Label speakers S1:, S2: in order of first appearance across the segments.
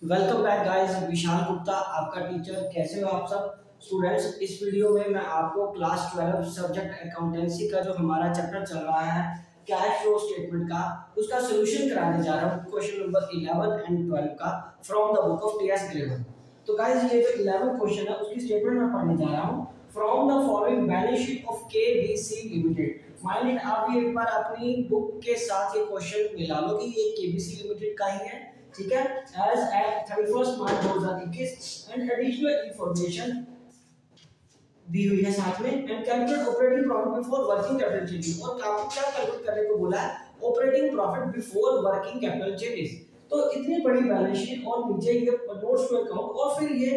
S1: Welcome back guys, Vishal Gupta आपका teacher. कैसे हो आप सब स्टूडेंट्स। इस वीडियो में मैं आपको क्लास 12 सब्जेक्ट अकाउंटेंसी का जो हमारा चैप्टर चल रहा है कैश फ्लो स्टेटमेंट का, उसका सोल्यूशन कराने जा रहा हूँ। क्वेश्चन नंबर 11 एंड 12 का from the book of TS 11। तो गाइस ये जो 11 क्वेश्चन है उसकी स्टेटमेंट मैं पढ़ने जा रहा हूँ। From the following balance sheet of KBC limited. मान लीजिए आप ये एक बार अपनी बुक के साथ ये क्वेश्चन मिला लो कि ये केबीसी लिमिटेड का ही है, ठीक है। As at 31 March 2021 and additional information दी हुई है साथ में। And calculate operating profit before working capital changes. और आपको क्या कैलकुलेट करने को बोला है? Operating profit before working capital changes. तो इतनी बड़ी बैलेंस शीट और नीचे ये नोट्स टू अकाउंट और फिर ये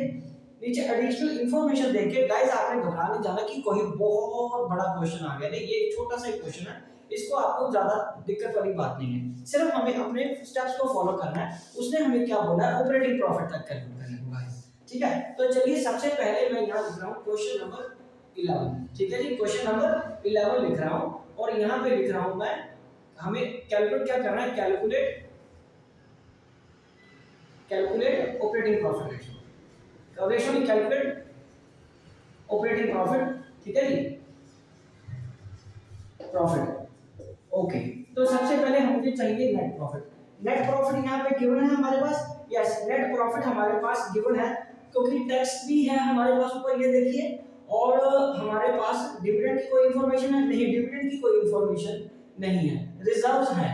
S1: नीचे एडिशनल इंफॉर्मेशन देके गाइस आपने घबराने जाना कि कोई बहुत बड़ा क्वेश्चन आ गया। नहीं, ये एक छोटा सा क्वेश्चन है, इसको आपको ज्यादा दिक्कत वाली बात नहीं है, सिर्फ हमें अपने स्टेप्स को फॉलो करना है। उसने हमें क्या बोला है? ऑपरेटिंग प्रॉफिट तक कैलकुलेट करने को गाइस, ठीक है। तो चलिए सबसे पहले मैं यहाँ लिख रहा हूँ क्वेश्चन नंबर 11, ठीक है जी। क्वेश्चन नंबर 11 लिख रहा हूँ और यहाँ पे लिख रहा हूँ मैं, हमें कैलकुलेट क्या करना है? कैलकुलेट ऑपरेटिंग प्रॉफिट रेशियो में कैलकुलेट ऑपरेटिंग प्रॉफिट, ठीक है जी, प्रॉफिट। ओके, तो सबसे पहले मुझे चाहिए नेट प्रॉफिट। नेट प्रॉफिट यहाँ पे गिवन है हमारे पास। यस, नेट प्रॉफिट हमारे पास गिवन है क्योंकि टैक्स भी है हमारे पास ऊपर, ये देखिए। और हमारे पास डिविडेंड की कोई इंफॉर्मेशन है नहीं, डिविडेंड की कोई इंफॉर्मेशन नहीं है। रिजर्व्स हैं,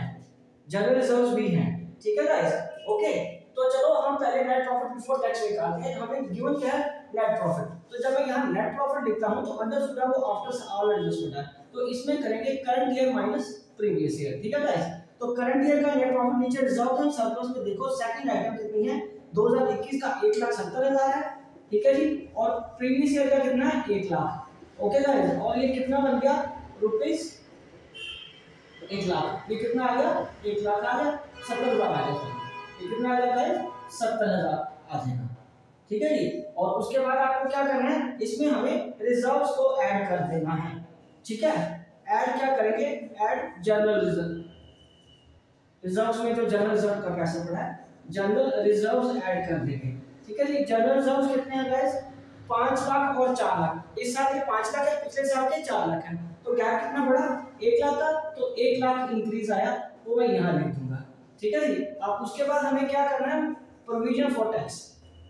S1: जनरल रिजर्व्स भी हैं, ठीक है गाइस। ओके, तो चलो हम पहले नेट प्रॉफिट बिफोर टैक्स निकालते हैं। हमें गिवन क्या है? Net profit. तो जब मैं यहाँ नेट प्रॉफिट लिखता हूँ तो अंडर सूत्र वो आफ्टर ऑल एडजस्टमेंट है, तो इसमें करेंगे current year minus previous year, ठीक है गाइस। तो करंट ईयर का नेट प्रॉफिट नीचे रिजर्व एंड सरप्लस में देखो सेकंड आइटम कितनी है? 2021 का 1,70,000 है, ठीक है जी। और प्रीवियस ईयर का कितना है? 1 लाख। ओके गाइस, और ये कितना बन गया? रुपीस 1 लाख। ये कितना आ गया? 1 लाख आ गया, 70,000 आ गया। ये कितना आ जाता है? 70,000 आ जाएगा, ठीक है जी। और उसके बाद आपको क्या करना है? इसमें हमें रिजर्व्स को ऐड कर देना है, ठीक है। ऐड क्या करेंगे? Add general reserve. रिजर्व्स में जो जनरल रिजर्व का कैसे पड़ा है? जनरल रिजर्व्स ऐड कर देंगे, ठीक है जी। जनरल रिजर्व्स कितने हैं गाइस? 5 लाख और 4 लाख। इस साल के 5 लाख है, पिछले साल के 4 लाख है, तो गैप कितना बढ़ा? 1 लाख का। तो 1 लाख इंक्रीज आया, वो मैं यहाँ लिख दूंगा, ठीक है जी। अब उसके बाद हमें क्या करना है? प्रोविजन फॉर टैक्स,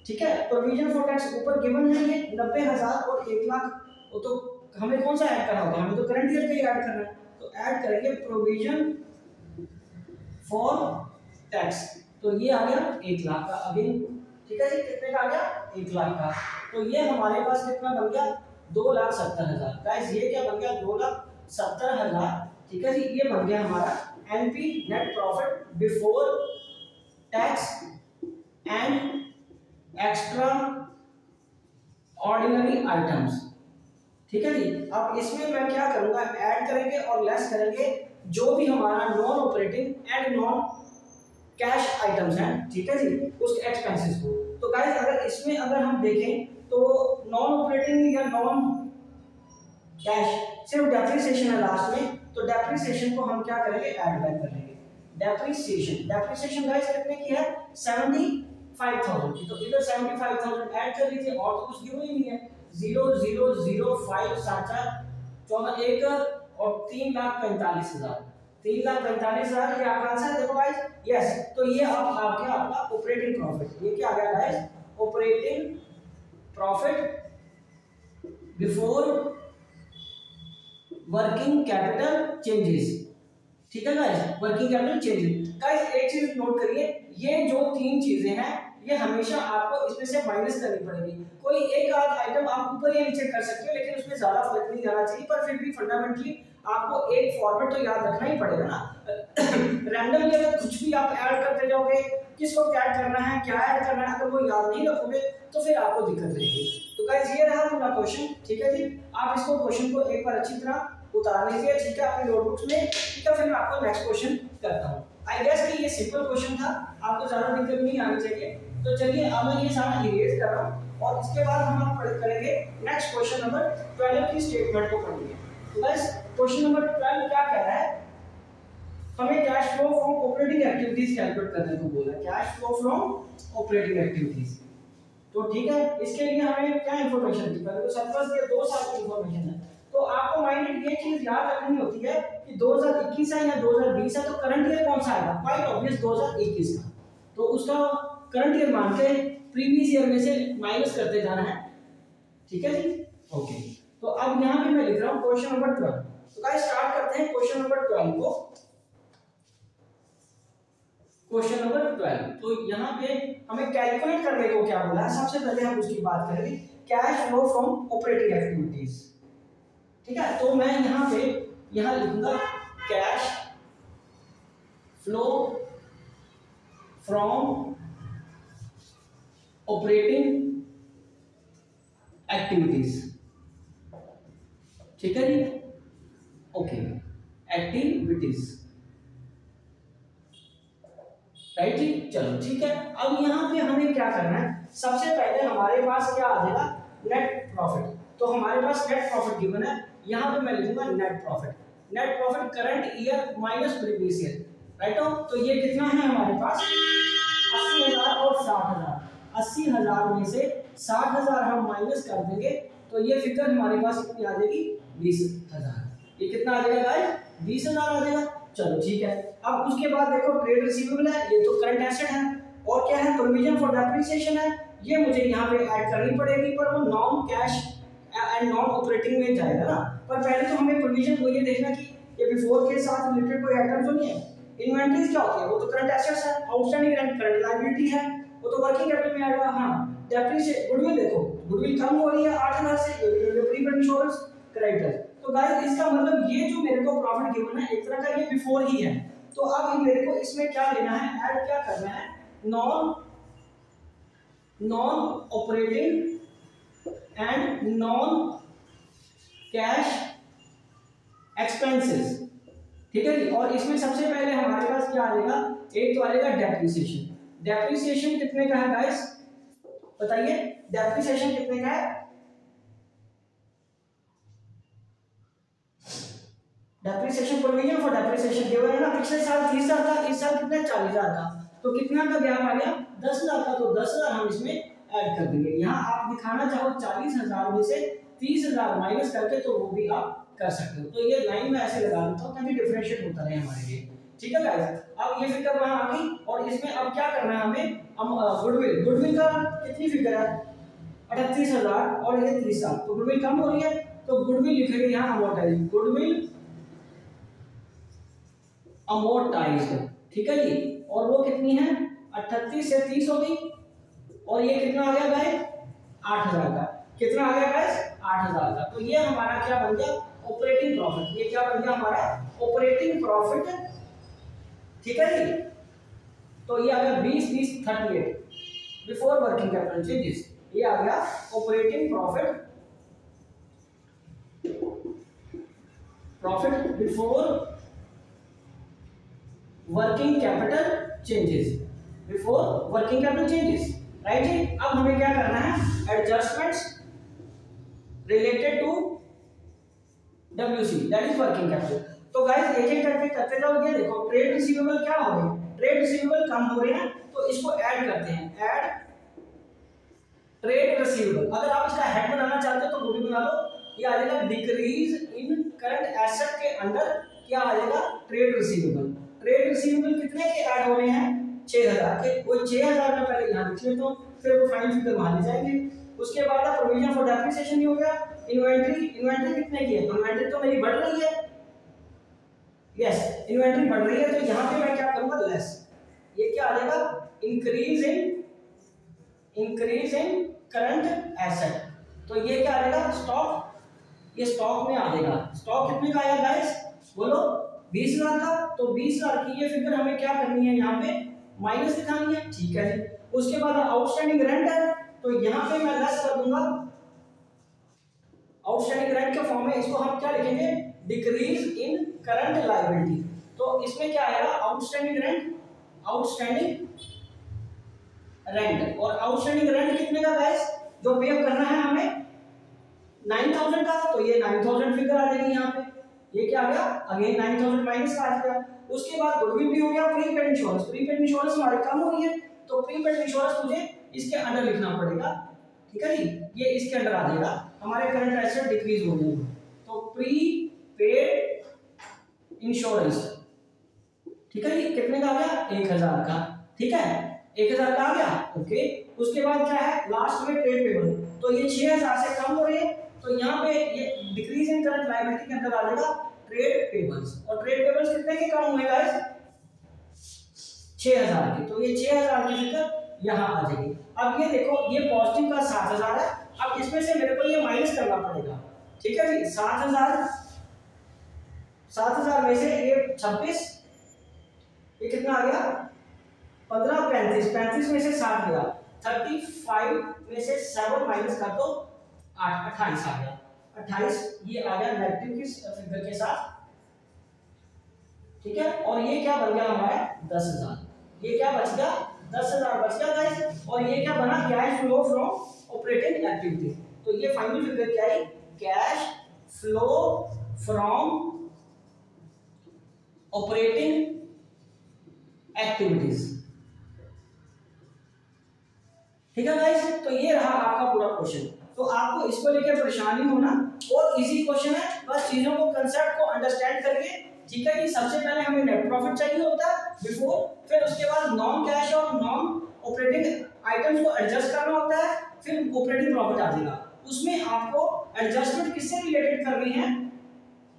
S1: ठीक है। प्रोविजन फॉर टैक्स ऊपर गिवन है ये 90,000 और 1 लाख। वो तो हमें कौन सा ऐड करना होगा? हमें तो करंट ईयर का ही ऐड करना है, तो ऐड करेंगे प्रोविजन फॉर टैक्स। तो ये आ गया 1 लाख का अगेन, ठीक है जी। कितने का आ गया? 1 लाख का। तो ये हमारे पास कितना बन गया? 2,70,000। गाइस ये क्या बन गया? 2,70,000, ठीक है जी। ये बन गया हमारा NP, net profit before tax and extra ordinary items, ठीक है जी। अब इसमें मैं क्या करूंगा? ऐड करेंगे और लेस करेंगे जो भी हमारा non operating and non cash items हैं, ठीक है जी, उस एक्सपेंसेस को। तो गाइस अगर इसमें हम देखें तो नॉन ऑपरेटिंग या नॉन कैश सिर्फ डेप्रिसिएशन है लास्ट में, तो डेप्रिसिएशन को हम क्या करेंगे? ऐड बैक कर लेंगे। डेप्रिसिएशन गाइस कितने की है? 75,000 की। तो इधर 75,000 ऐड कर लीजिए, और तो कुछ गिवन ही नहीं है। 0,005 साचा 14 1 और 3,45,000। 3,45,000 ये आपका आंसर है। देखो गाइस, यस। तो ये अब आ गया आपका ऑपरेटिंग प्रॉफिट। ये क्या आ गया guys? Operating profit before working capital changes, ठीक है guys. Working capital changes. Guys एक चीज नोट करिए, ये जो 3 चीजें हैं ये हमेशा आपको इसमें से माइनस करनी पड़ेगी। कोई एक आध आइटम आप ऊपर या नीचे कर सकते हो, लेकिन उसमें ज्यादा फर्क नहीं आना चाहिए। पर फिर भी फंडामेंटली आपको एक फॉर्मेट तो याद रखना ही पड़ेगा ना। रैंडमली अगर कुछ भी आप ऐड करते जाओगे, किसको क्या ऐड करना है, क्या ऐड करना है, अगर वो याद नहीं रखोगे तो फिर आपको दिक्कत रहेगी। तो गाइस ये रहा पूरा क्वेश्चन, ठीक है जी। आप इसको क्वेश्चन को एक बार अच्छी तरह उतार लीजिए, ठीक है, अपनी नोटबुक्स में, ठीक है। फिर मैं आपको नेक्स्ट क्वेश्चन करता हूँ। आई गेस कि ये सिंपल क्वेश्चन था, आपको ज्यादा दिक्कत नहीं आनी चाहिए। तो चलिए अब मैं ये सारा इरेज कर रहा हूँ और इसके बाद हम करेंगे नेक्स्ट क्वेश्चन नंबर 12 की स्टेटमेंट को पढ़ेंगे। तो बस क्वेश्चन नंबर 12 क्या कह रहा है? हमें cash flow from operating activities calculate करने को बोला, cash flow from operating activities. तो ठीक है, इसके लिए हमें क्या इंफॉर्मेशन थी, पहले तो सरप्लस ये 2 साल की इंफॉर्मेशन है। तो आपको माइंड ये चीज याद रखनी होती है कि 2021 है या 2020 है, तो करंट ईयर कौन सा आएगा, क्वाइट ऑब्वियस 2021 का। तो उसका करंट ईयर मान के प्रीवियस ईयर में से माइनस करते जाना है, ठीक है जी। ओके, तो अब यहाँ पे मैं लिख रहा हूँ क्वेश्चन नंबर 12। तो गाइस स्टार्ट करते हैं क्वेश्चन नंबर 12 को। क्वेश्चन नंबर 12, तो यहाँ पे हमें कैलकुलेट करने को क्या बोला है, सबसे पहले हम उसकी बात करेंगे, cash flow from operating activities. ठीक है, तो मैं यहाँ पे यहाँ लिखूंगा cash flow from operating activities, ठीक है जी। ओके, एक्टिविटीज, राइट जी। चलो ठीक है, अब यहाँ पे हमें क्या करना है, सबसे पहले हमारे पास क्या आ जाएगा, नेट प्रॉफिट। तो हमारे पास नेट प्रॉफिट गिवन है, यहाँ पे मैं लिखूंगा net profit. Net profit current year minus previous year, right हो। तो ये कितना है हमारे पास, 80,000 और 60,000। 80,000 में से 60,000 हम माइनस कर देंगे, तो ये फिगर हमारे पास कितनी आ जाएगी, 20,000। ये कितना आ जाएगा गाइस, 20,000 आ जाएगा। चलो ठीक है, अब उसके बाद देखो ट्रेड रिसीवेबल है, ये तो करंट एसेट है। और क्या है, प्रोविजन फॉर डेप्रिसिएशन है, ये मुझे यहाँ पे ऐड करनी पड़ेगी, पर वो non cash and non operating में जाएगा ना। पर पहले तो हमें प्रोविजन को ये देखना कि ये बिफोर के साथ रिलेटेड कोई आइटम तो नहीं है। इन्वेंटरीज क्या होती है, वो तो करंट एसेट्स है। आउटस्टैंडिंग रेंट करंट लायबिलिटी है, वो तो वर्किंग कैपिटल में आएगा। हाँ, डेप्रिसिएशन, गुडविल देखो, गुडविल कम हो रही है 8,000 से, प्रीपेड इंश्योरेंस क्रेडिटर। तो गाइस इसका मतलब ये जो मेरे को प्रॉफिट गिवन है, एक तरह का ये बिफोर ही है। तो अब मेरे को इसमें क्या लेना है, ऐड क्या करना है, non operating and non cash expenses, ठीक है जी। और इसमें सबसे पहले हमारे पास क्या आएगा, एक तो आएगा डेप्रिसिएशन। डेप्रिसिएशन कितने का है गाइस, बताइए, डेप्रिसिएशन कितने का है। Depreciation, provision for depreciation given है ना, पिछले साल 30,000 था, इस साल कितना 40,000 का, तो कितना का गैप आ गया, 10,000 का। तो 10,000 हम इसमें ऐड कर देंगे। यहाँ आप दिखाना चाहो 40,000 में से 30,000 माइनस करके, तो वो भी आप कर सकते हो। तो ये लाइन में ऐसे लगा देता हूँ ताकि डिफरेंशिएट होता रहे हमारे लिए, ठीक है गाइस। अब ये फिगर वहां आ गई, और इसमें अब क्या करना है हमें, गुडविल, गुडविल का कितनी फिगर है, 38,000 और ये 30,000, तो गुडविल कम हो रही है, तो गुडविल लिखेंगे यहाँ अमोर्टाइज, गुडविल अमोर्टाइज्ड, ठीक है जी। और वो कितनी है, 38 से 30 हो गई, और ये कितना आ गया गाइस, 8,000 का। कितना आ गया गाइस, 8,000 का। तो ये हमारा क्या बन गया, ऑपरेटिंग प्रॉफिट। ये क्या बन गया हमारा, ऑपरेटिंग प्रॉफिट, ठीक है जी। तो ये आ गया 20,38 बिफोर वर्किंग कैपिटल चेंजेस, ये आ गया operating profit, profit before working capital changes, before working capital changes, right जी। अब हमें क्या करना है, adjustments related to WC, that is working capital. तो गाइस एक एक करके करते जाओ। ये देखो ट्रेड रिसीवेबल क्या हो रहे हैं, ट्रेड रिसीवेबल कम हो रहे हैं, तो इसको ऐड करते हैं, ऐड ट्रेड रिसीवेबल। अगर आप इसका हेड बनाना चाहते हो तो वो भी बना लो। ये आ जाएगा डिक्रीज इन करंट एसेट के अंडर क्या आ जाएगा, ट्रेड रिसीवेबल। ट्रेड रिसीवेबल कितने के ऐड हो रहे हैं, 6,000 के। वो 6,000 में पहले यहाँ लिख लेता हूँ, फिर वो फाइनल फिगर वहां ले जाएंगे। उसके बाद प्रोविजन फॉर डेप्रिसिएशन ही हो गया। इन्वेंटरी, इन्वेंटरी कितने की है, इन्वेंटरी तो मेरी बढ़ रही है, यस इन्वेंटरी बढ़ रही है, तो यहाँ पे मैं क्या करूंगा, लेस। ये क्या आ जाएगा, इंक्रीज इन करंट एसेट। तो ये क्या आ जाएगा, स्टॉक, ये स्टॉक में आ जाएगा। स्टॉक कितने का आया गाइस, बोलो, 20,000 का। तो 20,000 की ये फिगर हमें क्या करनी है, यहाँ पे माइनस दिखानी है, ठीक है जी। उसके बाद आउटस्टैंडिंग रेंट है, तो यहाँ पे मैं लेस कर दूंगा। आउटस्टैंडिंग रेंट के फॉर्म में इसको हम क्या लिखेंगे, डिक्रीज इन करंट लायबिलिटी। तो इसमें क्या आएगा, आउटस्टैंडिंग रेंट, आउटस्टैंडिंग रेंट। और आउटस्टैंडिंग रेंट कितने का गाइस, जो पे करना है हमें 9,000 का, तो ये 9,000 फिगर आ जाएगी यहाँ पे, ये क्या आ गया, अगेन 9000 माइनस का आ गया। उसके बाद गुडविल भी हो गया, प्रीपेड इंश्योरेंस, प्रीपेड इंश्योरेंस हमारे कम हो रही है, तो प्रीपेड इंश्योरेंस मुझे इसके अंडर लिखना पड़ेगा, ठीक है जी, ये इसके अंडर आ जाएगा, हमारे करंट एसेट डिक्रीज हो जाएंगे। तो प्रीपेड इंश्योरेंस, ठीक है जी, कितने का आ गया, 1000 का, ठीक है, 1000 का आ गया, ओके। उसके बाद क्या है, लास्ट में ट्रेड पेबल, तो ये 6000 से कम हो रहे हैं, तो यहाँ पे ये डिक्रीज इन करंट लायबिलिटी के अंदर आ जाएगा ट्रेड पेबल्स, और ट्रेड पेबल्स कितने के कम हुए गाइस, 6000 के, तो ये 6000 की फिगर यहाँ आ जाएगी। अब ये देखो, ये पॉजिटिव का 7000 है, अब इसमें से मेरे को ये माइनस करना पड़ेगा, ठीक है जी, 7000 में से ये 26, ये कितना आ गया 15, 35 में से 60 गया, 35 में से 7 माइनस कर दो 8, 28 आ गया, 28 ये आ गया नेगेटिव की फिगर के साथ, ठीक है। और ये क्या बन गया हमारा 10,000, ये क्या बच गया 10,000 बच गया गाइस, और ये क्या बना, cash flow from operating activity, तो ये फाइनल फिगर क्या है, cash flow from operating activities, ठीक है गाइस। तो ये रहा आपका पूरा क्वेश्चन, तो आपको इसको लेकर परेशानी होना, और इजी क्वेश्चन है, बस चीजों को कंसेप्ट को अंडरस्टैंड करिए, ठीक है जी। सबसे पहले हमें नेट प्रॉफिट चाहिए होता है बिफोर, फिर उसके बाद नॉन कैश और नॉन ऑपरेटिंग आइटम्स को एडजस्ट करना होता है, फिर ऑपरेटिंग प्रॉफिट आ जाएगा, उसमें आपको एडजस्टमेंट किससे रिलेटेड करनी है,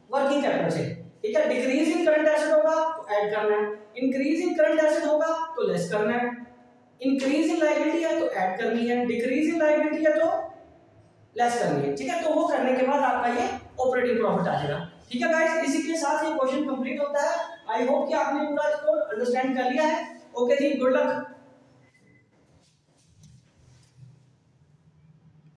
S1: वर्किंग कैपिटल से, ठीक है। डिक्रीज इन करंट एसेट होगा तो ऐड करना है, इंक्रीज इन करंट एसेट होगा तो लेस करना है, इंक्रीज इन लायबिलिटी है तो ऐड करनी है, डिक्रीज इन लायबिलिटी है तो लेस करनी है, ठीक है। तो वो करने के बाद आपका ये ऑपरेटिंग प्रॉफिट आ जाएगा, ठीक है गाइस। इसी के साथ ये क्वेश्चन कंप्लीट होता है। आई होप कि आपने पूरा इसको अंडरस्टैंड कर लिया है। ओके जी, गुड लक।